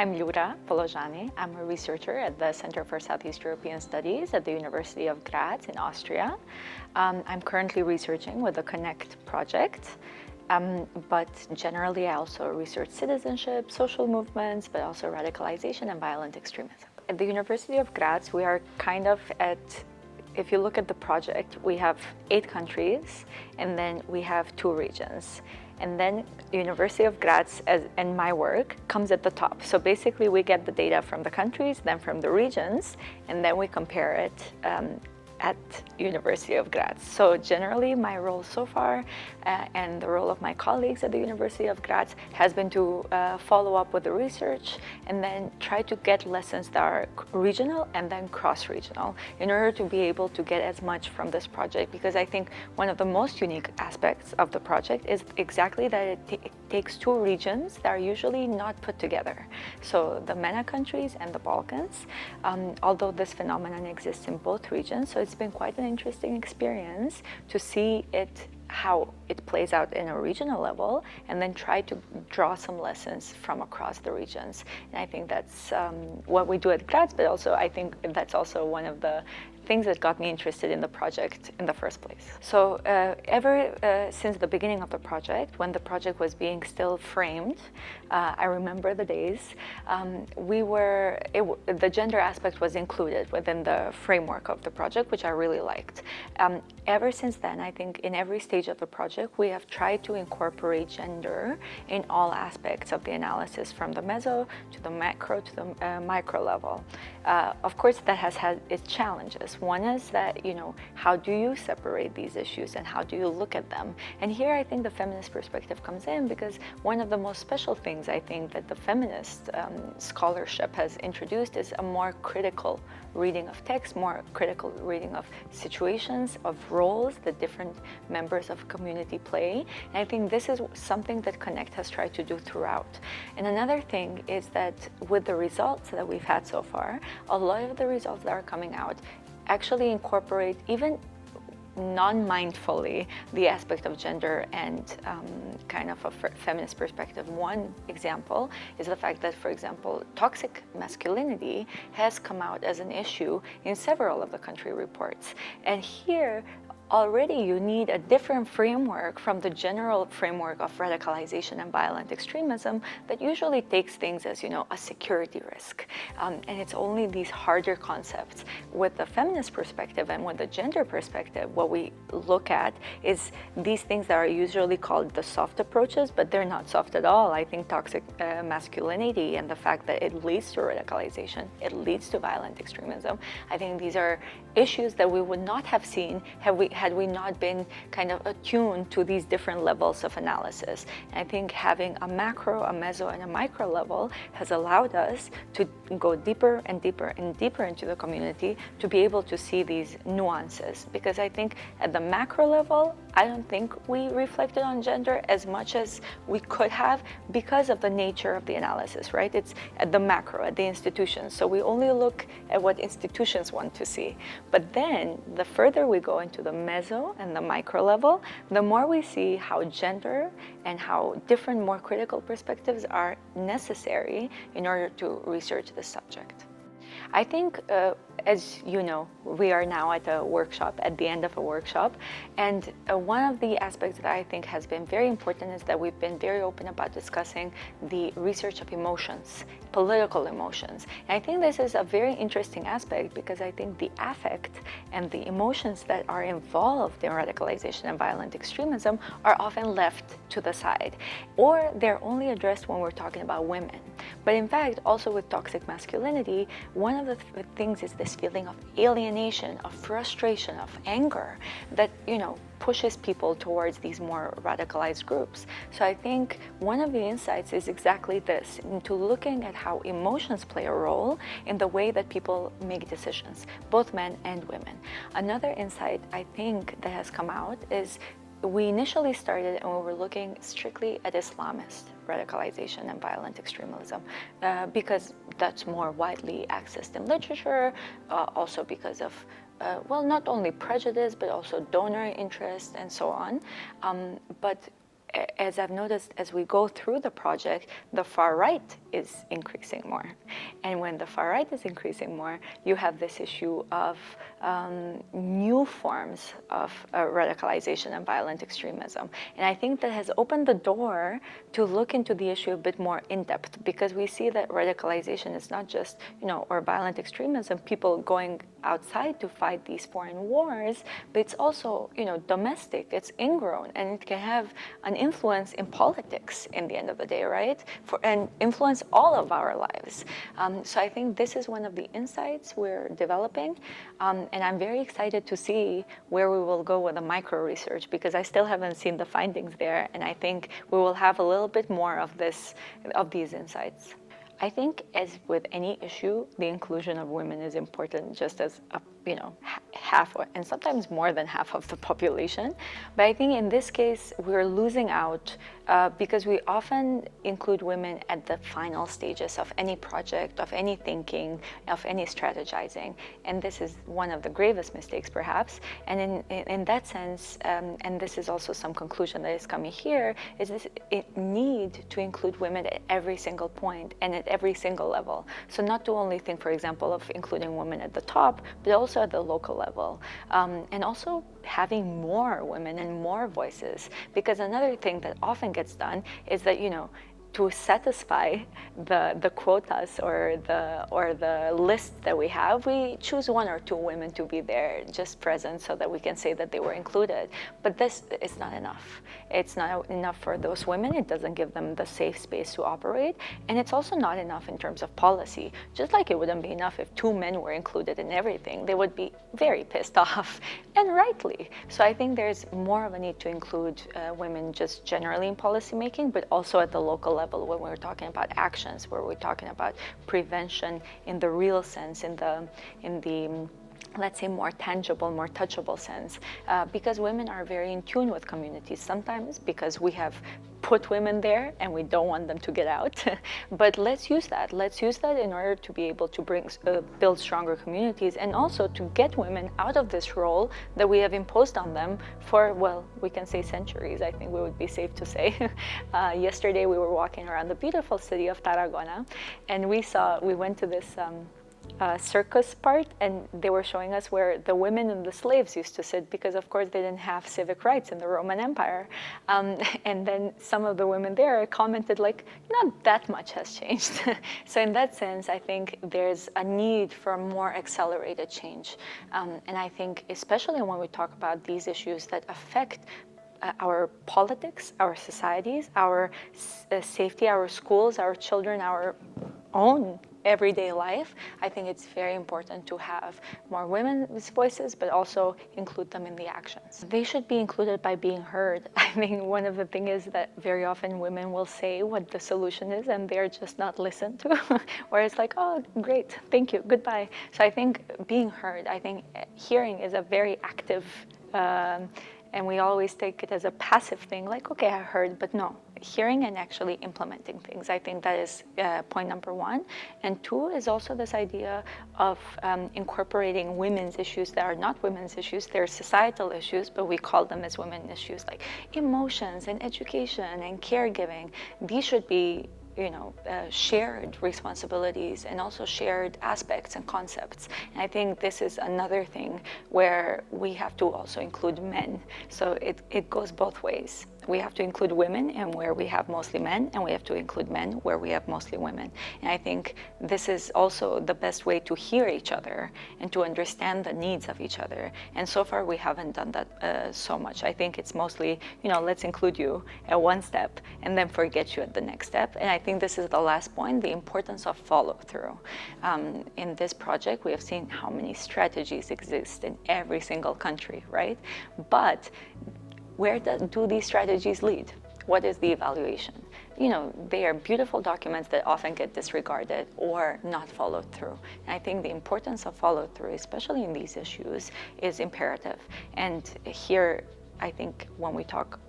I'm Lura Pollozhani. I'm a researcher at the Center for Southeast European Studies at the University of Graz in Austria. I'm currently researching with the Connekt project, but generally I also research citizenship, social movements, but also radicalization and violent extremism. At the University of Graz, we are kind of if you look at the project, we have 8 countries and then we have 2 regions. And then University of Graz and my work comes at the top. So basically we get the data from the countries, then from the regions, and then we compare it at University of Graz. So generally my role so far and the role of my colleagues at the University of Graz has been to follow up with the research and then try to get lessons that are regional and then cross-regional in order to be able to get as much from this project, because I think one of the most unique aspects of the project is exactly that it takes 2 regions that are usually not put together. So the MENA countries and the Balkans, although this phenomenon exists in both regions, so it's been quite an interesting experience to see how it plays out in a regional level and then try to draw some lessons from across the regions. And I think that's what we do at Graz, but also I think that's also one of the things that got me interested in the project in the first place. So ever since the beginning of the project, when the project was being still framed, I remember the days, the gender aspect was included within the framework of the project, which I really liked. Ever since then, I think in every stage of the project, we have tried to incorporate gender in all aspects of the analysis, from the meso to the macro to the micro level. Of course, that has had its challenges. One is that, how do you separate these issues and how do you look at them? And here I think the feminist perspective comes in, because one of the most special things I think that the feminist scholarship has introduced is a more critical reading of text, more critical reading of situations, of roles that different members of community play. And I think this is something that Connekt has tried to do throughout. And another thing is that with the results that we've had so far, a lot of the results that are coming out actually incorporate, even non-mindfully, the aspect of gender and kind of a feminist perspective. One example is the fact that, for example, toxic masculinity has come out as an issue in several of the country reports. And here, already you need a different framework from the general framework of radicalization and violent extremism that usually takes things as, a security risk. And it's only these harder concepts. With the feminist perspective and with the gender perspective, what we look at is these things that are usually called the soft approaches, but they're not soft at all. I think toxic masculinity and the fact that it leads to radicalization, it leads to violent extremism. I think these are issues that we would not have seen had we not been kind of attuned to these different levels of analysis. And I think having a macro, a meso, and a micro level has allowed us to go deeper and deeper and deeper into the community to be able to see these nuances. Because I think at the macro level, I don't think we reflected on gender as much as we could have because of the nature of the analysis, right? It's at the macro, at the institutions. So we only look at what institutions want to see. But then the further we go into the meso and the micro level, the more we see how gender and how different, more critical perspectives are necessary in order to research this subject. I think, as you know, we are now at a workshop, at the end of a workshop, and one of the aspects that I think has been very important is that we've been very open about discussing the research of emotions, political emotions. And I think this is a very interesting aspect, because I think the affect and the emotions that are involved in radicalization and violent extremism are often left to the side, or they're only addressed when we're talking about women. But in fact, also with toxic masculinity, one of the things is this feeling of alienation, of frustration, of anger that, pushes people towards these more radicalized groups. So I think one of the insights is exactly this, into looking at how emotions play a role in the way that people make decisions, both men and women. Another insight I think that has come out is we initially started and we were looking strictly at Islamist radicalization and violent extremism because that's more widely accessed in literature, also because of not only prejudice, but also donor interest and so on. But as I've noticed, as we go through the project, the far right is increasing more. And when the far right is increasing more, you have this issue of new forms of radicalization and violent extremism. And I think that has opened the door to look into the issue a bit more in depth, because we see that radicalization is not just, or violent extremism, people going outside to fight these foreign wars, but it's also, domestic, it's ingrown, and it can have an influence in politics in the end of the day, right? And influence all of our lives. So I think this is one of the insights we're developing, and I'm very excited to see where we will go with the micro research, because I still haven't seen the findings there, and I think we will have a little bit more of these insights. I think, as with any issue, the inclusion of women is important, just as half, and sometimes more than half of the population. But I think in this case, we're losing out because we often include women at the final stages of any project, of any thinking, of any strategizing. And this is one of the gravest mistakes, perhaps. And in that sense, and this is also some conclusion that is coming here, is this need to include women at every single point and at every single level. So not to only think, for example, of including women at the top, but also at the local level. And also having more women and more voices. Because another thing that often gets done is that, to satisfy the quotas or the list that we have, we choose one or two women to be there, just present, so that we can say that they were included. But this is not enough. It's not enough for those women. It doesn't give them the safe space to operate. And it's also not enough in terms of policy. Just like it wouldn't be enough if two men were included in everything. They would be very pissed off, and rightly. So I think there's more of a need to include women just generally in policymaking, but also at the local level, when we're talking about actions, where we're talking about prevention in the real sense, in the let's say more tangible, more touchable sense, because women are very in tune with communities, sometimes because we have put women there and we don't want them to get out. But let's use that in order to be able to build stronger communities, and also to get women out of this role that we have imposed on them for, well, we can say centuries. I think we would be safe to say. Yesterday we were walking around the beautiful city of Tarragona, and we went to this circus part, and they were showing us where the women and the slaves used to sit, because of course they didn't have civic rights in the Roman Empire. And then some of the women there commented like, not that much has changed. So in that sense, I think there's a need for more accelerated change. And I think especially when we talk about these issues that affect our politics, our societies, our safety, our schools, our children, our own everyday life, I think it's very important to have more women's voices, but also include them in the actions. They should be included by being heard. I think one of the things is that very often women will say what the solution is, and they're just not listened to, or it's like, oh, great, thank you, goodbye. So I think being heard, I think hearing is a very active, and we always take it as a passive thing, like, okay, I heard, but no. Hearing and actually implementing things. I think that is point number one. And two is also this idea of incorporating women's issues that are not women's issues. They're societal issues, but we call them as women issues, like emotions and education and caregiving. These should be shared responsibilities and also shared aspects and concepts. And I think this is another thing where we have to also include men. So it goes both ways. We have to include women and where we have mostly men, and we have to include men where we have mostly women. And I think this is also the best way to hear each other and to understand the needs of each other. And so far we haven't done that so much. I think it's mostly, let's include you at one step and then forget you at the next step. And I think this is the last point, the importance of follow-through. In this project, we have seen how many strategies exist in every single country, right? But where do these strategies lead? What is the evaluation? They are beautiful documents that often get disregarded or not followed through. And I think the importance of follow-through, especially in these issues, is imperative. And here, I think when we talk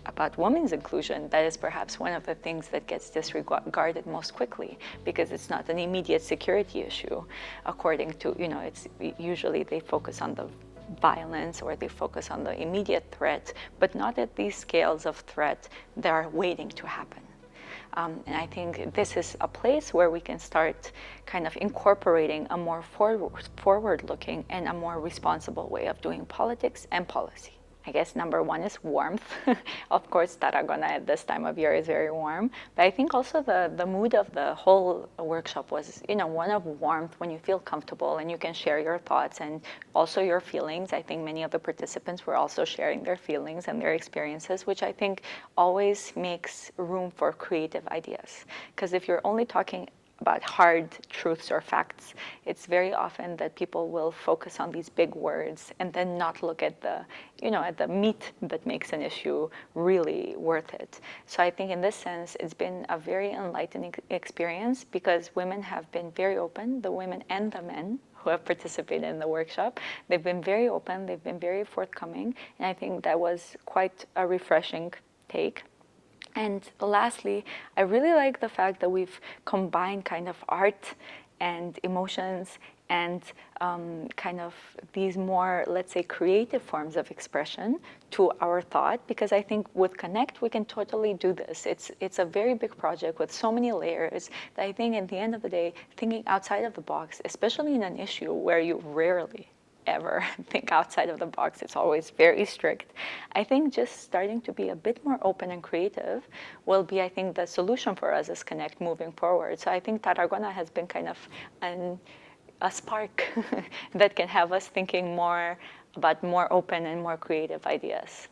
about women's inclusion, that is perhaps one of the things that gets disregarded most quickly, because it's not an immediate security issue. According to, it's usually they focus on the violence, or they focus on the immediate threat, but not at these scales of threat that are waiting to happen. And I think this is a place where we can start kind of incorporating a more forward-looking and a more responsible way of doing politics and policy. I guess number one is warmth. Of course, Tarragona at this time of year is very warm, but I think also the mood of the whole workshop was, one of warmth, when you feel comfortable and you can share your thoughts and also your feelings. I think many of the participants were also sharing their feelings and their experiences, which I think always makes room for creative ideas. Because if you're only talking about hard truths or facts, it's very often that people will focus on these big words and then not look at the, at the meat that makes an issue really worth it. So I think in this sense, it's been a very enlightening experience, because women have been very open, the women and the men who have participated in the workshop. They've been very open, they've been very forthcoming, and I think that was quite a refreshing take. And lastly, I really like the fact that we've combined kind of art and emotions and kind of these more, let's say, creative forms of expression to our thought, because I think with Connekt, we can totally do this. It's a very big project with so many layers that I think at the end of the day, thinking outside of the box, especially in an issue where you rarely ever think outside of the box, it's always very strict. I think just starting to be a bit more open and creative will be, I think, the solution for us as Connekt moving forward. So I think Tarragona has been kind of a spark that can have us thinking more about more open and more creative ideas.